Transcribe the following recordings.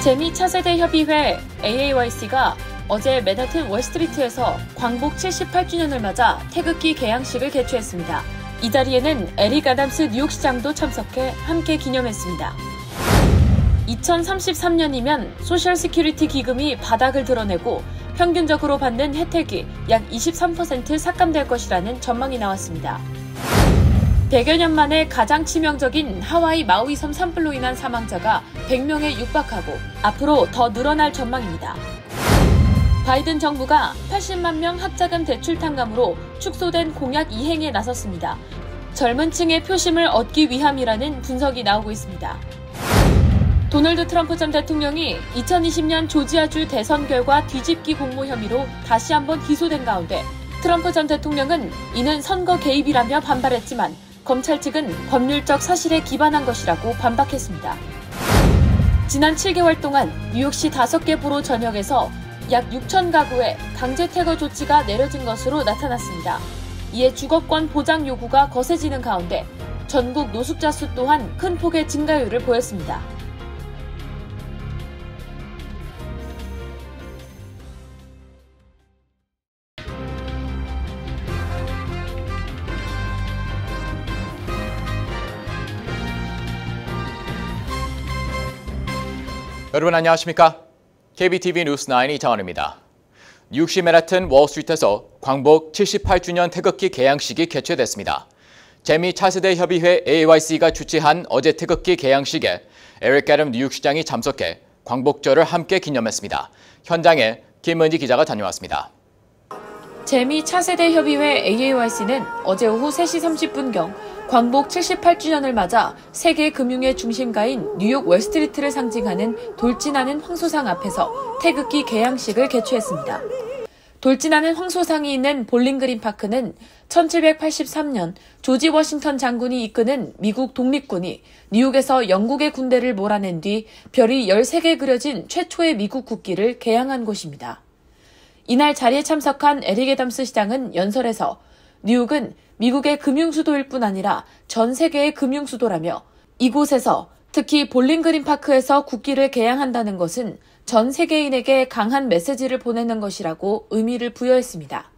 재미 차세대 협의회 AAYC가 어제 맨하튼 월스트리트에서 광복 78주년을 맞아 태극기 개양식을 개최했습니다. 이 자리에는 에릭 아담스 뉴욕시장도 참석해 함께 기념했습니다. 2033년이면 소셜 시큐리티 기금이 바닥을 드러내고 평균적으로 받는 혜택이 약 23% 삭감될 것이라는 전망이 나왔습니다. 100여 년 만에 가장 치명적인 하와이 마우이 섬 산불로 인한 사망자가 100명에 육박하고 앞으로 더 늘어날 전망입니다. 바이든 정부가 80만 명 학자금 대출 탕감으로 축소된 공약 이행에 나섰습니다. 젊은 층의 표심을 얻기 위함이라는 분석이 나오고 있습니다. 도널드 트럼프 전 대통령이 2020년 조지아주 대선 결과 뒤집기 공모 혐의로 다시 한번 기소된 가운데 트럼프 전 대통령은 이는 선거 개입이라며 반발했지만 검찰 측은 법률적 사실에 기반한 것이라고 반박했습니다. 지난 7개월 동안 뉴욕시 5개 보로 전역에서 약 6천 가구에 강제 퇴거 조치가 내려진 것으로 나타났습니다. 이에 주거권 보장 요구가 거세지는 가운데 전국 노숙자 수 또한 큰 폭의 증가율을 보였습니다. 여러분 안녕하십니까? KBTV 뉴스9 이정원입니다. 뉴욕시 맨하튼 월스트리트에서 광복 78주년 태극기 개양식이 개최됐습니다. 재미 차세대 협의회 AAYC가 주최한 어제 태극기 개양식에 에릭 애덤 뉴욕시장이 참석해 광복절을 함께 기념했습니다. 현장에 김은지 기자가 다녀왔습니다. 재미 차세대 협의회 AAYC는 어제 오후 3시 30분경 광복 78주년을 맞아 세계 금융의 중심가인 뉴욕 월스트리트를 상징하는 돌진하는 황소상 앞에서 태극기 개양식을 개최했습니다. 돌진하는 황소상이 있는 볼링그린 파크는 1783년 조지 워싱턴 장군이 이끄는 미국 독립군이 뉴욕에서 영국의 군대를 몰아낸 뒤 별이 13개 그려진 최초의 미국 국기를 개양한 곳입니다. 이날 자리에 참석한 에릭 애덤스 시장은 연설에서 뉴욕은 미국의 금융수도일 뿐 아니라 전 세계의 금융수도라며 이곳에서 특히 볼링그린 파크에서 국기를 개양한다는 것은 전 세계인에게 강한 메시지를 보내는 것이라고 의미를 부여했습니다.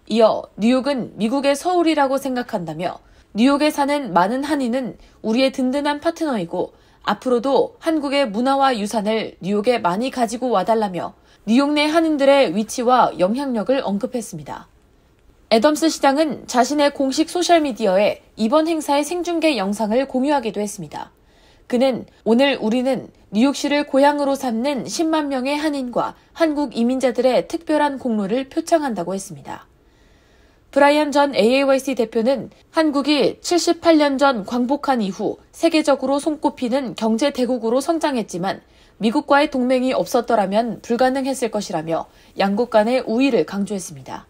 이어 뉴욕은 미국의 서울이라고 생각한다며 뉴욕에 사는 많은 한인은 우리의 든든한 파트너이고 앞으로도 한국의 문화와 유산을 뉴욕에 많이 가지고 와달라며 뉴욕 내 한인들의 위치와 영향력을 언급했습니다. 애덤스 시장은 자신의 공식 소셜미디어에 이번 행사의 생중계 영상을 공유하기도 했습니다. 그는 오늘 우리는 뉴욕시를 고향으로 삼는 10만 명의 한인과 한국 이민자들의 특별한 공로를 표창한다고 했습니다. 브라이언 전 AAYC 대표는 한국이 78년 전 광복한 이후 세계적으로 손꼽히는 경제 대국으로 성장했지만 미국과의 동맹이 없었더라면 불가능했을 것이라며 양국 간의 우위를 강조했습니다.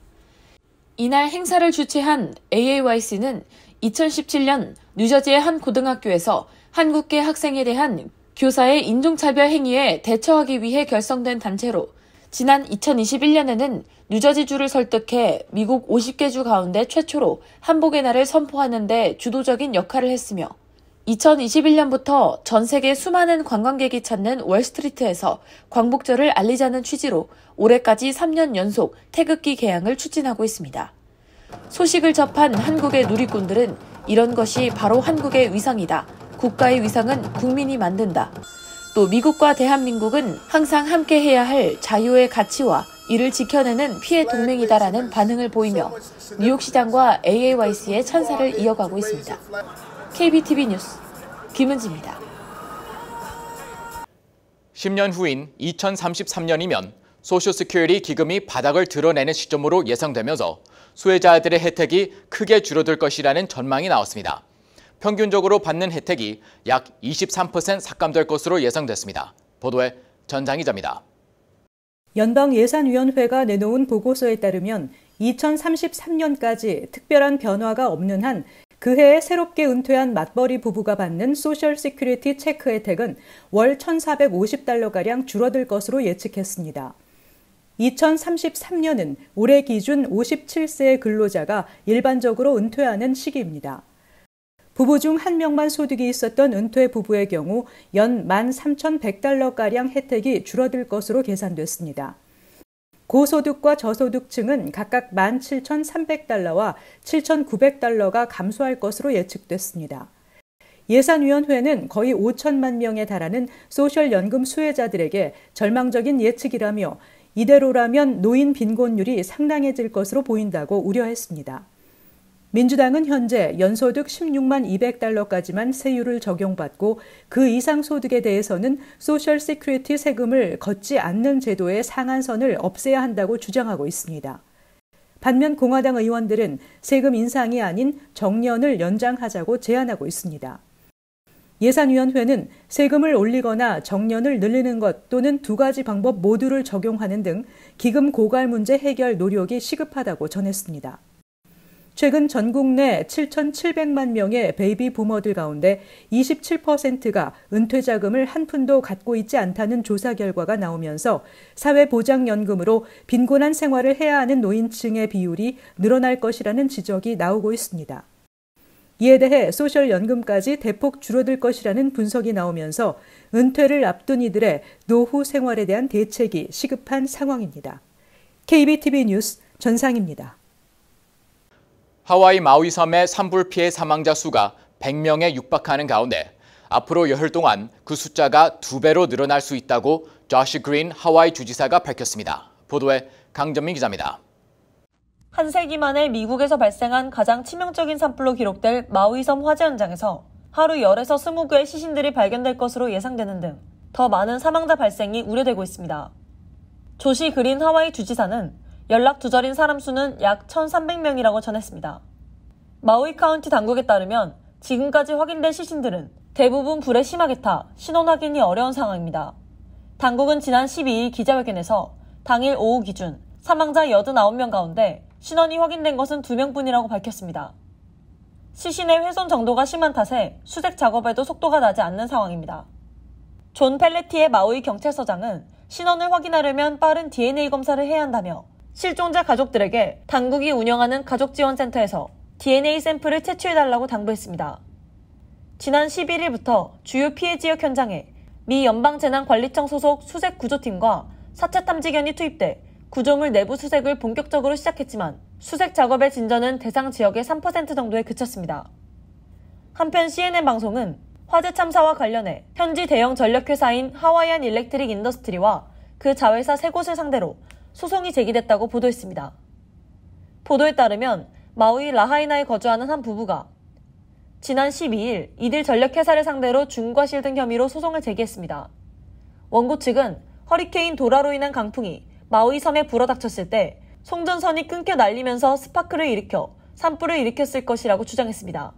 이날 행사를 주최한 AAYC는 2017년 뉴저지의 한 고등학교에서 한국계 학생에 대한 교사의 인종차별 행위에 대처하기 위해 결성된 단체로 지난 2021년에는 뉴저지주를 설득해 미국 50개 주 가운데 최초로 한복의 날을 선포하는 데 주도적인 역할을 했으며 2021년부터 전 세계 수많은 관광객이 찾는 월스트리트에서 광복절을 알리자는 취지로 올해까지 3년 연속 태극기 개양을 추진하고 있습니다. 소식을 접한 한국의 누리꾼들은 이런 것이 바로 한국의 위상이다. 국가의 위상은 국민이 만든다. 또 미국과 대한민국은 항상 함께해야 할 자유의 가치와 이를 지켜내는 피해 동맹이다라는 반응을 보이며 뉴욕시장과 AAYC의 찬사를 이어가고 있습니다. KBTV 뉴스 김은지입니다. 10년 후인 2033년이면 소셜 시큐리티 기금이 바닥을 드러내는 시점으로 예상되면서 수혜자들의 혜택이 크게 줄어들 것이라는 전망이 나왔습니다. 평균적으로 받는 혜택이 약 23% 삭감될 것으로 예상됐습니다. 보도에 전장 기자입니다. 연방예산위원회가 내놓은 보고서에 따르면 2033년까지 특별한 변화가 없는 한 그해에 새롭게 은퇴한 맞벌이 부부가 받는 소셜 시큐리티 체크 혜택은 월 $1,450가량 줄어들 것으로 예측했습니다. 2033년은 올해 기준 57세의 근로자가 일반적으로 은퇴하는 시기입니다. 부부 중 한 명만 소득이 있었던 은퇴 부부의 경우 연 13,100달러가량 혜택이 줄어들 것으로 계산됐습니다. 고소득과 저소득층은 각각 17,300달러와 7,900달러가 감소할 것으로 예측됐습니다. 예산위원회는 거의 5천만 명에 달하는 소셜연금 수혜자들에게 절망적인 예측이라며 이대로라면 노인 빈곤율이 상당해질 것으로 보인다고 우려했습니다. 민주당은 현재 연소득 16만 200달러까지만 세율을 적용받고 그 이상 소득에 대해서는 소셜 시큐리티 세금을 걷지 않는 제도의 상한선을 없애야 한다고 주장하고 있습니다. 반면 공화당 의원들은 세금 인상이 아닌 정년을 연장하자고 제안하고 있습니다. 예산위원회는 세금을 올리거나 정년을 늘리는 것 또는 두 가지 방법 모두를 적용하는 등 기금 고갈 문제 해결 노력이 시급하다고 전했습니다. 최근 전국 내 7,700만 명의 베이비 부머들 가운데 27%가 은퇴자금을 한 푼도 갖고 있지 않다는 조사 결과가 나오면서 사회보장연금으로 빈곤한 생활을 해야 하는 노인층의 비율이 늘어날 것이라는 지적이 나오고 있습니다. 이에 대해 소셜연금까지 대폭 줄어들 것이라는 분석이 나오면서 은퇴를 앞둔 이들의 노후 생활에 대한 대책이 시급한 상황입니다. KBTV 뉴스 전상입니다. 하와이 마우이 섬의 산불 피해 사망자 수가 100명에 육박하는 가운데 앞으로 열흘 동안 그 숫자가 2배로 늘어날 수 있다고 조시 그린 하와이 주지사가 밝혔습니다. 보도에 강전민 기자입니다. 한 세기 만에 미국에서 발생한 가장 치명적인 산불로 기록될 마우이섬 화재 현장에서 하루 10에서 20구의 시신들이 발견될 것으로 예상되는 등 더 많은 사망자 발생이 우려되고 있습니다. 조시 그린 하와이 주지사는 연락 두절인 사람 수는 약 1,300명이라고 전했습니다. 마우이 카운티 당국에 따르면 지금까지 확인된 시신들은 대부분 불에 심하게 타 신원 확인이 어려운 상황입니다. 당국은 지난 12일 기자회견에서 당일 오후 기준 사망자 89명 가운데 신원이 확인된 것은 2명뿐이라고 밝혔습니다. 시신의 훼손 정도가 심한 탓에 수색 작업에도 속도가 나지 않는 상황입니다. 존 펠레티의 마우이 경찰서장은 신원을 확인하려면 빠른 DNA 검사를 해야 한다며 실종자 가족들에게 당국이 운영하는 가족지원센터에서 DNA 샘플을 채취해달라고 당부했습니다. 지난 11일부터 주요 피해 지역 현장에 미 연방재난관리청 소속 수색구조팀과 사차 탐지견이 투입돼 구조물 내부 수색을 본격적으로 시작했지만 수색 작업의 진전은 대상 지역의 3% 정도에 그쳤습니다. 한편 CNN 방송은 화재 참사와 관련해 현지 대형 전력회사인 하와이안 일렉트릭 인더스트리와 그 자회사 3곳을 상대로 소송이 제기됐다고 보도했습니다. 보도에 따르면 마우이 라하이나에 거주하는 한 부부가 지난 12일 이들 전력회사를 상대로 중과실 등 혐의로 소송을 제기했습니다. 원고 측은 허리케인 도라로 인한 강풍이 마우이 섬에 불어닥쳤을 때 송전선이 끊겨 날리면서 스파크를 일으켜 산불을 일으켰을 것이라고 주장했습니다.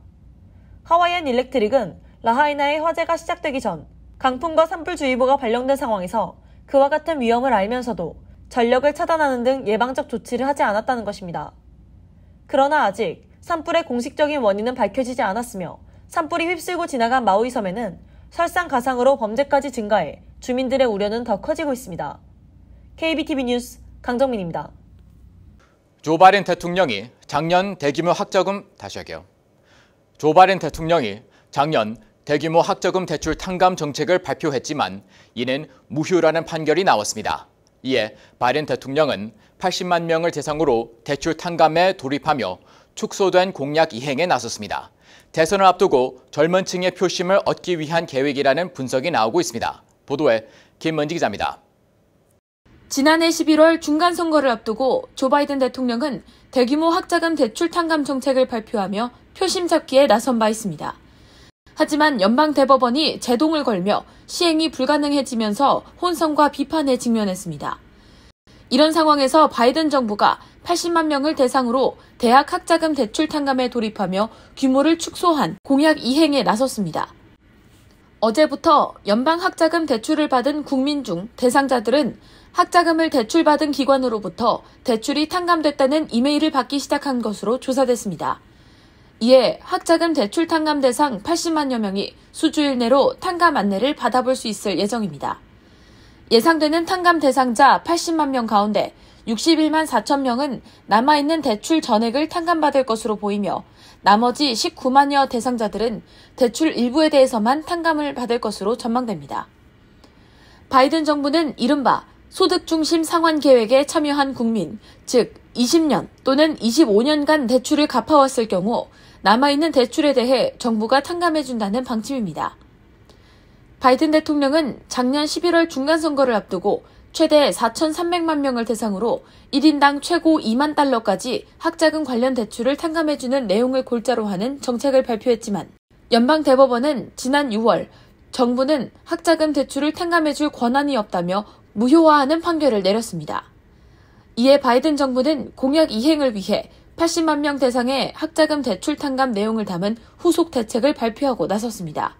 하와이안 일렉트릭은 라하이나의 화재가 시작되기 전 강풍과 산불주의보가 발령된 상황에서 그와 같은 위험을 알면서도 전력을 차단하는 등 예방적 조치를 하지 않았다는 것입니다. 그러나 아직 산불의 공식적인 원인은 밝혀지지 않았으며 산불이 휩쓸고 지나간 마우이 섬에는 설상가상으로 범죄까지 증가해 주민들의 우려는 더 커지고 있습니다. KBTV 뉴스 강정민입니다. 조 바이든 대통령이 작년 대규모 학자금 대출 탕감 정책을 발표했지만 이는 무효라는 판결이 나왔습니다. 이에 바이든 대통령은 80만 명을 대상으로 대출 탕감에 돌입하며 축소된 공약 이행에 나섰습니다. 대선을 앞두고 젊은 층의 표심을 얻기 위한 계획이라는 분석이 나오고 있습니다. 보도에 김은지 기자입니다. 지난해 11월 중간선거를 앞두고 조 바이든 대통령은 대규모 학자금 대출 탕감 정책을 발표하며 표심 잡기에 나선 바 있습니다. 하지만 연방대법원이 제동을 걸며 시행이 불가능해지면서 혼선과 비판에 직면했습니다. 이런 상황에서 바이든 정부가 80만 명을 대상으로 대학 학자금 대출 탕감에 돌입하며 규모를 축소한 공약 이행에 나섰습니다. 어제부터 연방 학자금 대출을 받은 국민 중 대상자들은 학자금을 대출받은 기관으로부터 대출이 탕감됐다는 이메일을 받기 시작한 것으로 조사됐습니다. 이에 학자금 대출 탕감 대상 80만여 명이 수주일 내로 탕감 안내를 받아볼 수 있을 예정입니다. 예상되는 탕감 대상자 80만 명 가운데 61만 4천 명은 남아있는 대출 전액을 탕감받을 것으로 보이며 나머지 19만여 대상자들은 대출 일부에 대해서만 탕감을 받을 것으로 전망됩니다. 바이든 정부는 이른바 소득 중심 상환 계획에 참여한 국민, 즉 20년 또는 25년간 대출을 갚아왔을 경우 남아있는 대출에 대해 정부가 탕감해준다는 방침입니다. 바이든 대통령은 작년 11월 중간선거를 앞두고 최대 4,300만 명을 대상으로 1인당 최고 2만 달러까지 학자금 관련 대출을 탕감해주는 내용을 골자로 하는 정책을 발표했지만 연방대법원은 지난 6월 정부는 학자금 대출을 탕감해줄 권한이 없다며 무효화하는 판결을 내렸습니다. 이에 바이든 정부는 공약 이행을 위해 80만 명 대상의 학자금 대출 탕감 내용을 담은 후속 대책을 발표하고 나섰습니다.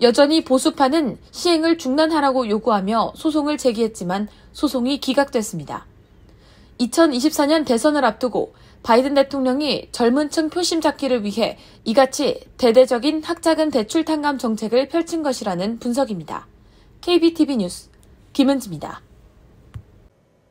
여전히 보수파는 시행을 중단하라고 요구하며 소송을 제기했지만 소송이 기각됐습니다. 2024년 대선을 앞두고 바이든 대통령이 젊은 층 표심 잡기를 위해 이같이 대대적인 학자금 대출 탕감 정책을 펼친 것이라는 분석입니다. KBTV 뉴스 김은지입니다.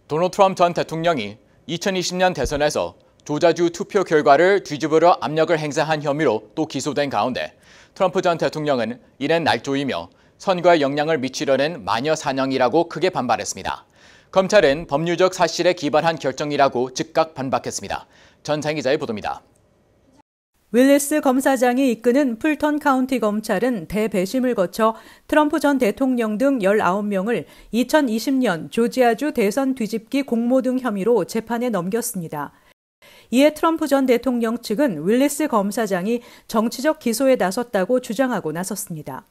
도널드 트럼프 전 대통령이 2020년 대선에서 조자주 투표 결과를 뒤집으려 압력을 행사한 혐의로 또 기소된 가운데 트럼프 전 대통령은 이는 날조이며 선거에 영향을 미치려는 마녀 사냥이라고 크게 반발했습니다. 검찰은 법률적 사실에 기반한 결정이라고 즉각 반박했습니다. 전상 기자의 보도입니다. 윌리스 검사장이 이끄는 풀턴 카운티 검찰은 대배심을 거쳐 트럼프 전 대통령 등 19명을 2020년 조지아주 대선 뒤집기 공모 등 혐의로 재판에 넘겼습니다. 이에 트럼프 전 대통령 측은 윌리스 검사장이 정치적 기소에 나섰다고 주장하고 나섰습니다.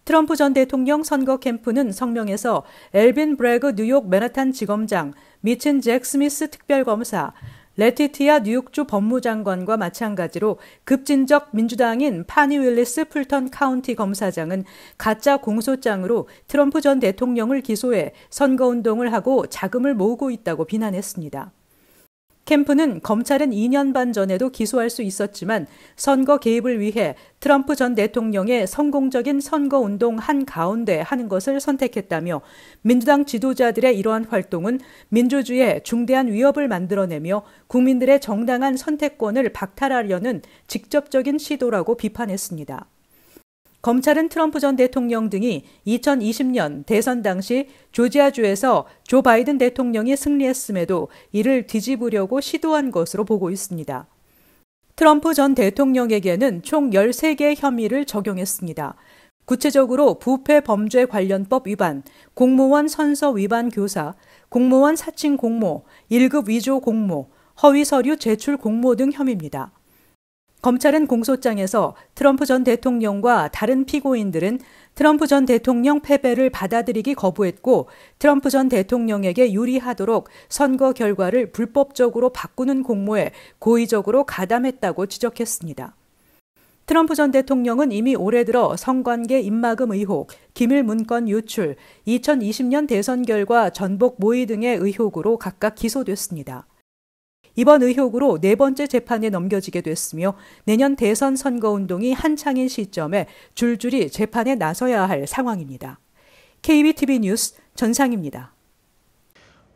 트럼프 전 대통령 선거 캠프는 성명에서 엘빈 브래그 뉴욕 맨하탄 지검장, 미친 잭 스미스 특별검사, 레티티아 뉴욕주 법무장관과 마찬가지로 급진적 민주당인 파니 윌리스 풀턴 카운티 검사장은 가짜 공소장으로 트럼프 전 대통령을 기소해 선거운동을 하고 자금을 모으고 있다고 비난했습니다. 캠프는 검찰은 2년 반 전에도 기소할 수 있었지만 선거 개입을 위해 트럼프 전 대통령의 성공적인 선거운동 한가운데 하는 것을 선택했다며 민주당 지도자들의 이러한 활동은 민주주의에 중대한 위협을 만들어내며 국민들의 정당한 선택권을 박탈하려는 직접적인 시도라고 비판했습니다. 검찰은 트럼프 전 대통령 등이 2020년 대선 당시 조지아주에서 조 바이든 대통령이 승리했음에도 이를 뒤집으려고 시도한 것으로 보고 있습니다. 트럼프 전 대통령에게는 총 13개의 혐의를 적용했습니다. 구체적으로 부패 범죄 관련법 위반, 공무원 선서 위반 교사, 공무원 사칭 공모, 1급 위조 공모, 허위 서류 제출 공모 등 혐의입니다. 검찰은 공소장에서 트럼프 전 대통령과 다른 피고인들은 트럼프 전 대통령 패배를 받아들이기 거부했고 트럼프 전 대통령에게 유리하도록 선거 결과를 불법적으로 바꾸는 공모에 고의적으로 가담했다고 지적했습니다. 트럼프 전 대통령은 이미 올해 들어 성관계 입막음 의혹, 기밀 문건 유출, 2020년 대선 결과 전복 모의 등의 의혹으로 각각 기소됐습니다. 이번 의혹으로 4번째 재판에 넘겨지게 됐으며 내년 대선 선거운동이 한창인 시점에 줄줄이 재판에 나서야 할 상황입니다. KBTV 뉴스 전상입니다.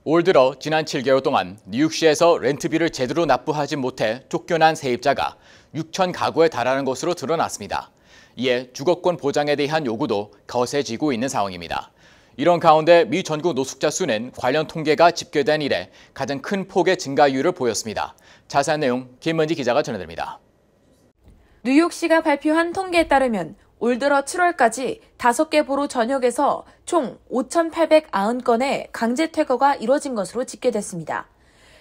올 들어 지난 7개월 동안 뉴욕시에서 렌트비를 제대로 납부하지 못해 쫓겨난 세입자가 6천 가구에 달하는 것으로 드러났습니다. 이에 주거권 보장에 대한 요구도 거세지고 있는 상황입니다. 이런 가운데 미 전국 노숙자 수는 관련 통계가 집계된 이래 가장 큰 폭의 증가율을 보였습니다. 자세한 내용 김은지 기자가 전해드립니다. 뉴욕시가 발표한 통계에 따르면 올 들어 7월까지 5개 보로 전역에서 총 5,890건의 강제 퇴거가 이뤄진 것으로 집계됐습니다.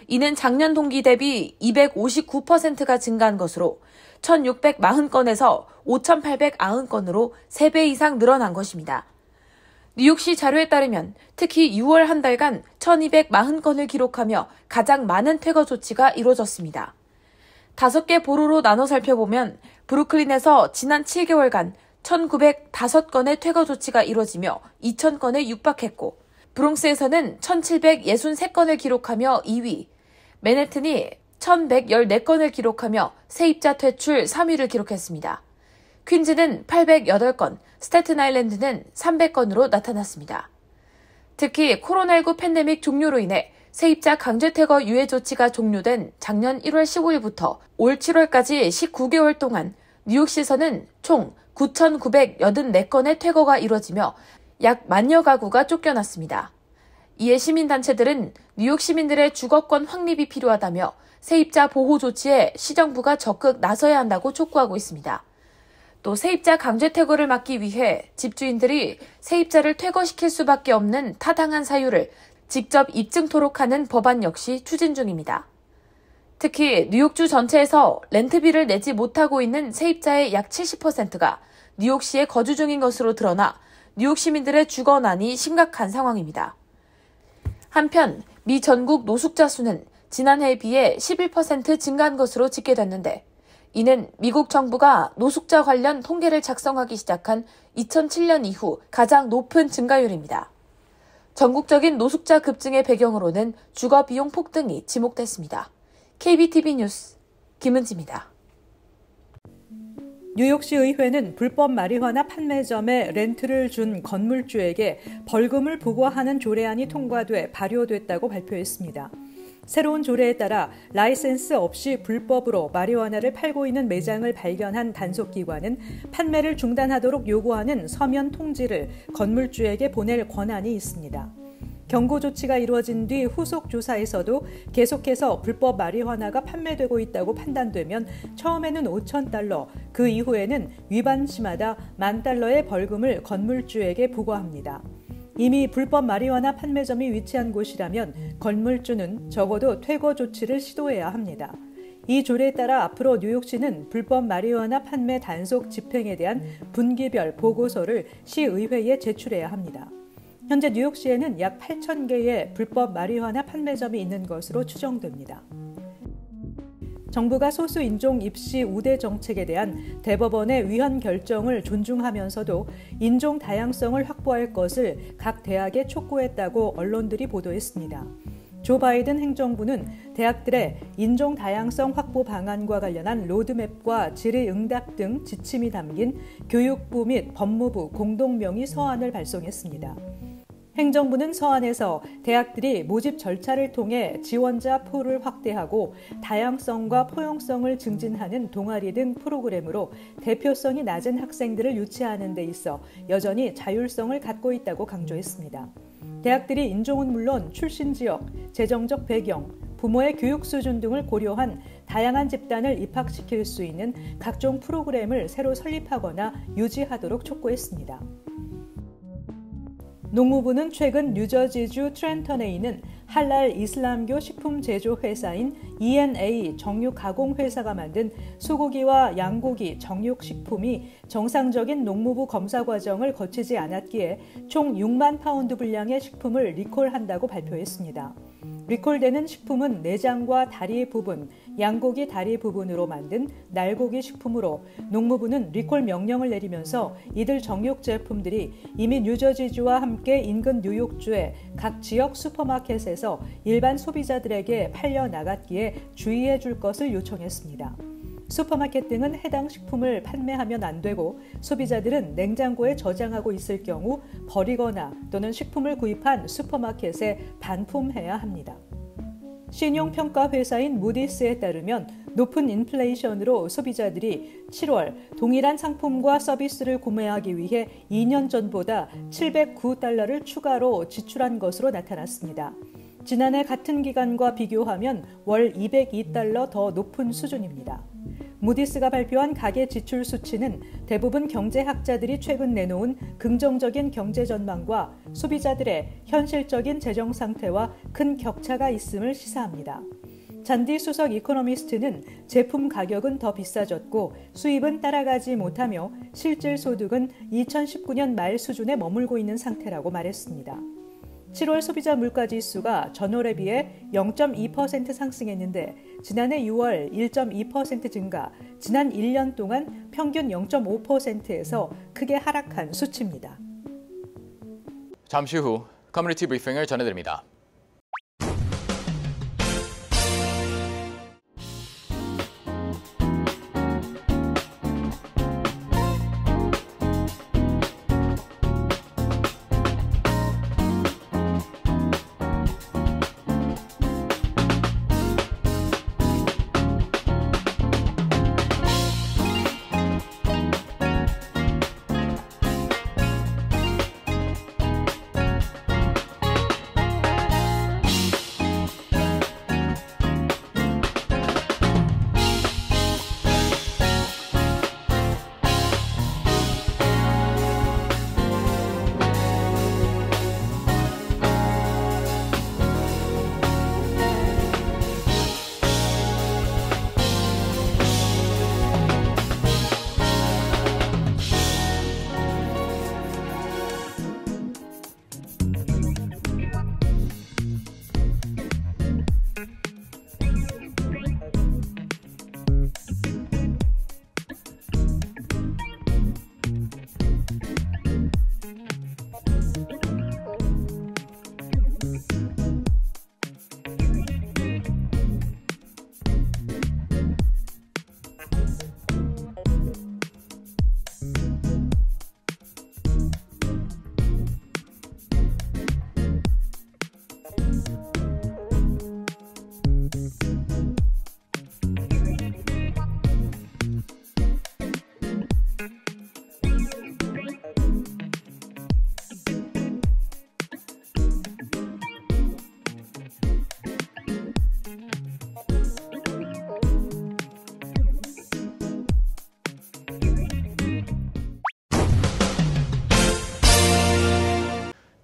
이는 작년 동기 대비 259%가 증가한 것으로 1,640건에서 5,890건으로 3배 이상 늘어난 것입니다. 뉴욕시 자료에 따르면 특히 6월 한 달간 1,240건을 기록하며 가장 많은 퇴거 조치가 이루어졌습니다. 5개 보로로 나눠 살펴보면 브루클린에서 지난 7개월간 1,905건의 퇴거 조치가 이루어지며 2,000건에 육박했고 브롱스에서는 1,763건을 기록하며 2위, 맨해튼이 1,114건을 기록하며 세입자 퇴출 3위를 기록했습니다. 퀸즈는 808건, 스태튼 아일랜드는 300건으로 나타났습니다. 특히 코로나19 팬데믹 종료로 인해 세입자 강제퇴거 유예 조치가 종료된 작년 1월 15일부터 올 7월까지 19개월 동안 뉴욕시에서는 총 9,984건의 퇴거가 이뤄지며 약 10,000여 가구가 쫓겨났습니다. 이에 시민단체들은 뉴욕 시민들의 주거권 확립이 필요하다며 세입자 보호 조치에 시정부가 적극 나서야 한다고 촉구하고 있습니다. 또 세입자 강제 퇴거를 막기 위해 집주인들이 세입자를 퇴거시킬 수밖에 없는 타당한 사유를 직접 입증토록 하는 법안 역시 추진 중입니다. 특히 뉴욕주 전체에서 렌트비를 내지 못하고 있는 세입자의 약 70%가 뉴욕시에 거주 중인 것으로 드러나 뉴욕 시민들의 주거난이 심각한 상황입니다. 한편 미 전국 노숙자 수는 지난해에 비해 11% 증가한 것으로 집계됐는데 이는 미국 정부가 노숙자 관련 통계를 작성하기 시작한 2007년 이후 가장 높은 증가율입니다. 전국적인 노숙자 급증의 배경으로는 주거 비용 폭등이 지목됐습니다. KBTV 뉴스 김은지입니다. 뉴욕시 의회는 불법 마리화나 판매점에 렌트를 준 건물주에게 벌금을 부과하는 조례안이 통과돼 발효됐다고 발표했습니다. 새로운 조례에 따라 라이센스 없이 불법으로 마리화나를 팔고 있는 매장을 발견한 단속기관은 판매를 중단하도록 요구하는 서면 통지를 건물주에게 보낼 권한이 있습니다. 경고 조치가 이루어진 뒤 후속 조사에서도 계속해서 불법 마리화나가 판매되고 있다고 판단되면 처음에는 $5,000, 그 이후에는 위반 시마다 $10,000의 벌금을 건물주에게 부과합니다. 이미 불법 마리화나 판매점이 위치한 곳이라면 건물주는 적어도 퇴거 조치를 시도해야 합니다. 이 조례에 따라 앞으로 뉴욕시는 불법 마리화나 판매 단속 집행에 대한 분기별 보고서를 시의회에 제출해야 합니다. 현재 뉴욕시에는 약 8,000개의 불법 마리화나 판매점이 있는 것으로 추정됩니다. 정부가 소수 인종 입시 우대 정책에 대한 대법원의 위헌 결정을 존중하면서도 인종 다양성을 확보할 것을 각 대학에 촉구했다고 언론들이 보도했습니다. 조 바이든 행정부는 대학들의 인종 다양성 확보 방안과 관련한 로드맵과 질의응답 등 지침이 담긴 교육부 및 법무부 공동명의 서한을 발송했습니다. 행정부는 서한에서 대학들이 모집 절차를 통해 지원자 풀을 확대하고 다양성과 포용성을 증진하는 동아리 등 프로그램으로 대표성이 낮은 학생들을 유치하는 데 있어 여전히 자율성을 갖고 있다고 강조했습니다. 대학들이 인종은 물론 출신 지역, 재정적 배경, 부모의 교육 수준 등을 고려한 다양한 집단을 입학시킬 수 있는 각종 프로그램을 새로 설립하거나 유지하도록 촉구했습니다. 농무부는 최근 뉴저지주 트렌턴에 있는 할랄 이슬람교 식품 제조 회사인 ENA 정육 가공 회사가 만든 소고기와 양고기 정육 식품이 정상적인 농무부 검사 과정을 거치지 않았기에 총 6만 파운드 분량의 식품을 리콜한다고 발표했습니다. 리콜되는 식품은 내장과 다리 부분, 양고기 다리 부분으로 만든 날고기 식품으로 농무부는 리콜 명령을 내리면서 이들 정육 제품들이 이미 뉴저지주와 함께 인근 뉴욕주의 각 지역 슈퍼마켓에서 일반 소비자들에게 팔려 나갔기에 주의해 줄 것을 요청했습니다. 슈퍼마켓 등은 해당 식품을 판매하면 안 되고 소비자들은 냉장고에 저장하고 있을 경우 버리거나 또는 식품을 구입한 슈퍼마켓에 반품해야 합니다. 신용평가 회사인 무디스에 따르면 높은 인플레이션으로 소비자들이 7월 동일한 상품과 서비스를 구매하기 위해 2년 전보다 $709를 추가로 지출한 것으로 나타났습니다. 지난해 같은 기간과 비교하면 월 $202 더 높은 수준입니다. 무디스가 발표한 가계 지출 수치는 대부분 경제학자들이 최근 내놓은 긍정적인 경제 전망과 소비자들의 현실적인 재정 상태와 큰 격차가 있음을 시사합니다. 잔디 수석 이코노미스트는 제품 가격은 더 비싸졌고 수입은 따라가지 못하며 실질 소득은 2019년 말 수준에 머물고 있는 상태라고 말했습니다. 7월 소비자 물가지수가 전월에 비해 0.2% 상승했는데 지난해 6월 1.2% 증가, 지난 1년 동안 평균 0.5%에서 크게 하락한 수치입니다. 잠시 후 커뮤니티 브리핑을 전해드립니다.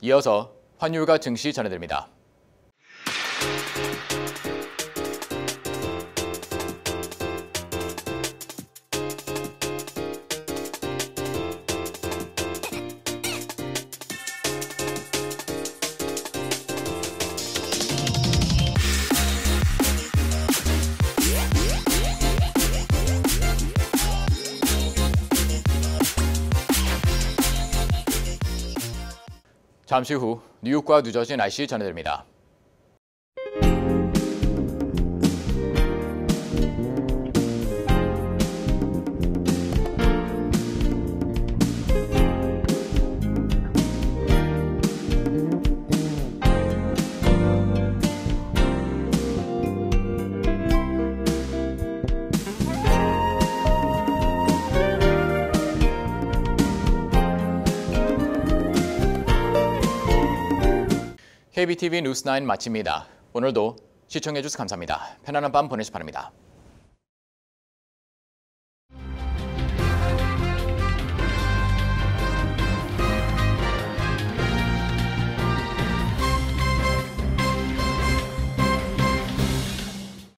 이어서 환율과 증시 전해드립니다. 잠시 후 뉴욕과 뉴저지 날씨 전해드립니다. KBTV 뉴스9 마칩니다. 오늘도 시청해주셔서 감사합니다. 편안한 밤 보내시기 바랍니다.